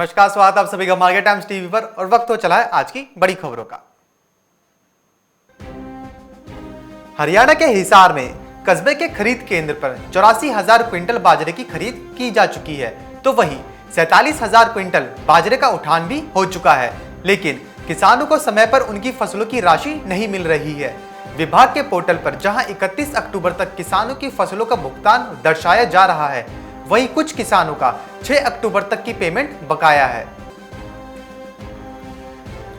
नमस्कार, स्वागत आप सभी का मार्केट टाइम्स टीवी पर और वक्त हो चला है आज की बड़ी खबरों का। हरियाणा के हिसार में कस्बे के खरीद केंद्र पर 84,000 क्विंटल बाजरे की खरीद की जा चुकी है, तो वहीं 47,000 क्विंटल बाजरे का उठान भी हो चुका है। लेकिन किसानों को समय पर उनकी फसलों की राशि नहीं मिल रही है। विभाग के पोर्टल पर जहां 31 अक्टूबर तक किसानों की फसलों का भुगतान दर्शाया जा रहा है, वहीं कुछ किसानों का 6 अक्टूबर तक की पेमेंट बकाया है।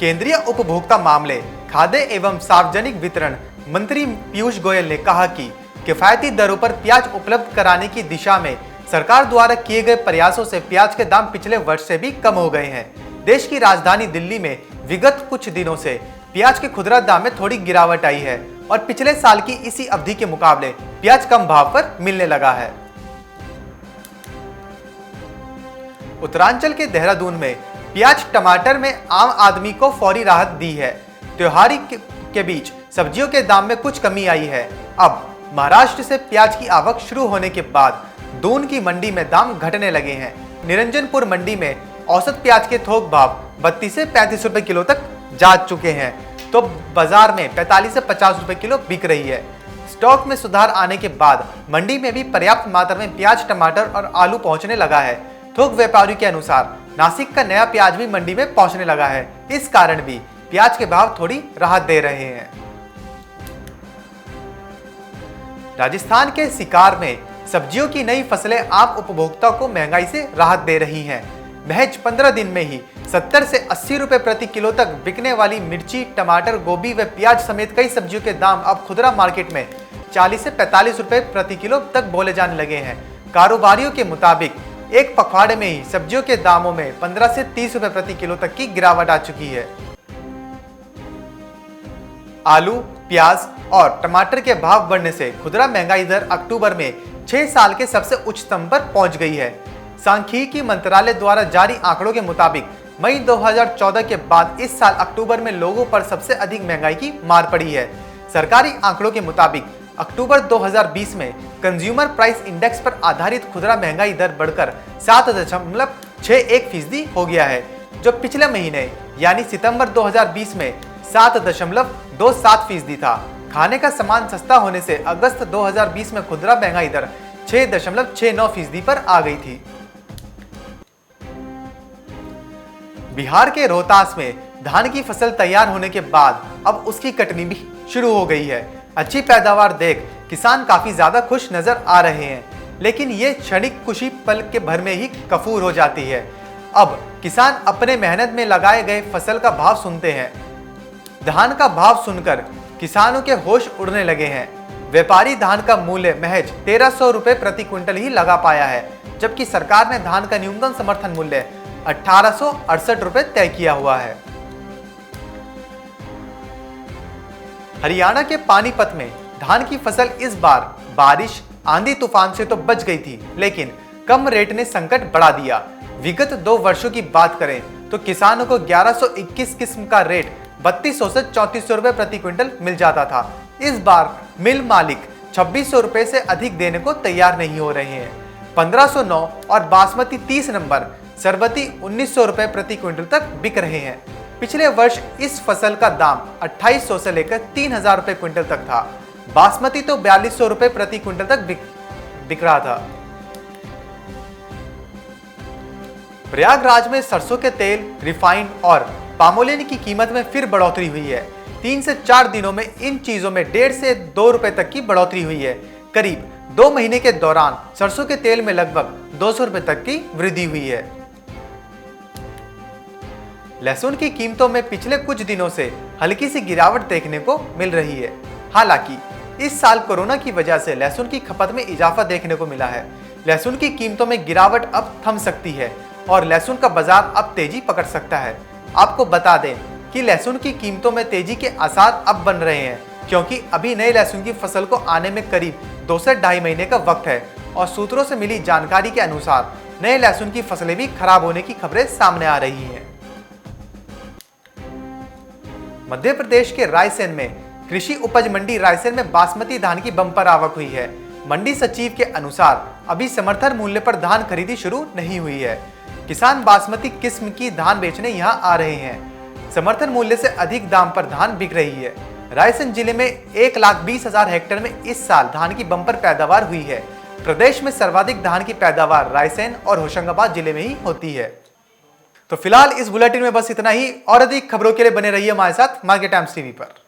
केंद्रीय उपभोक्ता मामले, खाद्य एवं सार्वजनिक वितरण मंत्री पीयूष गोयल ने कहा कि किफायती दरों पर प्याज उपलब्ध कराने की दिशा में सरकार द्वारा किए गए प्रयासों से प्याज के दाम पिछले वर्ष से भी कम हो गए हैं। देश की राजधानी दिल्ली में विगत कुछ दिनों से प्याज के खुदरा दाम में थोड़ी गिरावट आई है और पिछले साल की इसी अवधि के मुकाबले प्याज कम भाव पर मिलने लगा है। उत्तरांचल के देहरादून में प्याज टमाटर में आम आदमी को फौरी राहत दी है। त्योहारी के बीच सब्जियों के दाम में कुछ कमी आई है। अब महाराष्ट्र से प्याज की आवक शुरू होने के बाद दून की मंडी में दाम घटने लगे हैं। निरंजनपुर मंडी में औसत प्याज के थोक भाव 32 से 35 रुपए किलो तक जा चुके हैं, तो बाजार में 45 से 50 रुपए किलो बिक रही है। स्टॉक में सुधार आने के बाद मंडी में भी पर्याप्त मात्रा में प्याज, टमाटर और आलू पहुंचने लगा है। थोक व्यापारियों के अनुसार नासिक का नया प्याज भी मंडी में पहुंचने लगा है। इस कारण भी प्याज के भाव थोड़ी राहत दे रहे हैं। राजस्थान के सिकार में सब्जियों की नई फसलें आम उपभोक्ताओं को महंगाई से राहत दे रही हैं। महज 15 दिन में ही 70 से 80 रुपए प्रति किलो तक बिकने वाली मिर्ची, टमाटर, गोभी व प्याज समेत कई सब्जियों के दाम अब खुदरा मार्केट में 40 से 45 रुपए प्रति किलो तक बोले जाने लगे हैं। कारोबारियों के मुताबिक एक पखवाड़े में ही सब्जियों के दामों में 15 से 30 रुपए प्रति किलो तक की गिरावट आ चुकी है। आलू, प्याज और टमाटर के भाव बढ़ने से खुदरा महंगाई दर अक्टूबर में 6 साल के सबसे उच्चतम पर पहुंच गई है। सांख्यिकी मंत्रालय द्वारा जारी आंकड़ों के मुताबिक मई 2014 के बाद इस साल अक्टूबर में लोगों पर सबसे अधिक महंगाई की मार पड़ी है। सरकारी आंकड़ों के मुताबिक अक्टूबर 2020 में कंज्यूमर प्राइस इंडेक्स पर आधारित खुदरा महंगाई दर बढ़कर 7.61% हो गया है, जो पिछले महीने यानी सितंबर 2020 में 7.27% था। खाने का सामान सस्ता होने से अगस्त 2020 में खुदरा महंगाई दर 6.69% पर आ गई थी। बिहार के रोहतास में धान की फसल तैयार होने के बाद अब उसकी कटनी भी शुरू हो गई है। अच्छी पैदावार देख किसान काफी ज्यादा खुश नजर आ रहे हैं, लेकिन ये क्षणिक खुशी पल के भर में ही कफूर हो जाती है। अब किसान अपने मेहनत में लगाए गए फसल का भाव सुनते हैं। धान का भाव सुनकर किसानों के होश उड़ने लगे हैं। व्यापारी धान का मूल्य महज 1300 रुपए प्रति क्विंटल ही लगा पाया है, जबकि सरकार ने धान का न्यूनतम समर्थन मूल्य 1868 रुपए तय किया हुआ है। हरियाणा के पानीपत में धान की फसल इस बार बारिश, आंधी तूफान से तो बच गई थी, लेकिन कम रेट ने संकट बढ़ा दिया। विगत 2 वर्षों की बात करें तो किसानों को 1121 किस्म का रेट 3200 से 3400 रुपए प्रति क्विंटल मिल जाता था। इस बार मिल मालिक 2600 रुपए से अधिक देने को तैयार नहीं हो रहे हैं। 1509 और बासमती 30 नंबर सरबती 1900 रुपए प्रति क्विंटल तक बिक रहे हैं। पिछले वर्ष इस फसल का दाम 2800 से लेकर 3000 रुपए क्विंटल तक था। बासमती तो 4200 रुपए प्रति क्विंटल तक बिक रहा था। प्रयागराज में सरसों के तेल, रिफाइंड और पामोलिन की कीमत में फिर बढ़ोतरी हुई है। 3 से 4 दिनों में इन चीजों में 1.5 से 2 रुपए तक की बढ़ोतरी हुई है। करीब 2 महीने के दौरान सरसों के तेल में लगभग 200 रुपए तक की वृद्धि हुई है। लहसुन की कीमतों में पिछले कुछ दिनों से हल्की सी गिरावट देखने को मिल रही है। हालांकि इस साल कोरोना की वजह से लहसुन की खपत में इजाफा देखने को मिला है। लहसुन की कीमतों में गिरावट अब थम सकती है और लहसुन का बाजार अब तेजी पकड़ सकता है। आपको बता दें कि लहसुन की कीमतों में तेजी के आसार अब बन रहे हैं, क्योंकि अभी नए लहसुन की फसल को आने में करीब 2 से 2.5 महीने का वक्त है और सूत्रों से मिली जानकारी के अनुसार नए लहसुन की फसलें भी खराब होने की खबरें सामने आ रही हैं। मध्य प्रदेश के रायसेन में कृषि उपज मंडी रायसेन में बासमती धान की बम्पर आवक हुई है। मंडी सचिव के अनुसार अभी समर्थन मूल्य पर धान खरीदी शुरू नहीं हुई है। किसान बासमती किस्म की धान बेचने यहां आ रहे हैं। समर्थन मूल्य से अधिक दाम पर धान बिक रही है। रायसेन जिले में 1,20,000 हेक्टेयर में इस साल धान की बम्पर पैदावार हुई है। प्रदेश में सर्वाधिक धान की पैदावार रायसेन और होशंगाबाद जिले में ही होती है। तो फिलहाल इस बुलेटिन में बस इतना ही। और अधिक खबरों के लिए बने रहिए हमारे साथ मार्केट टाइम्स टीवी पर।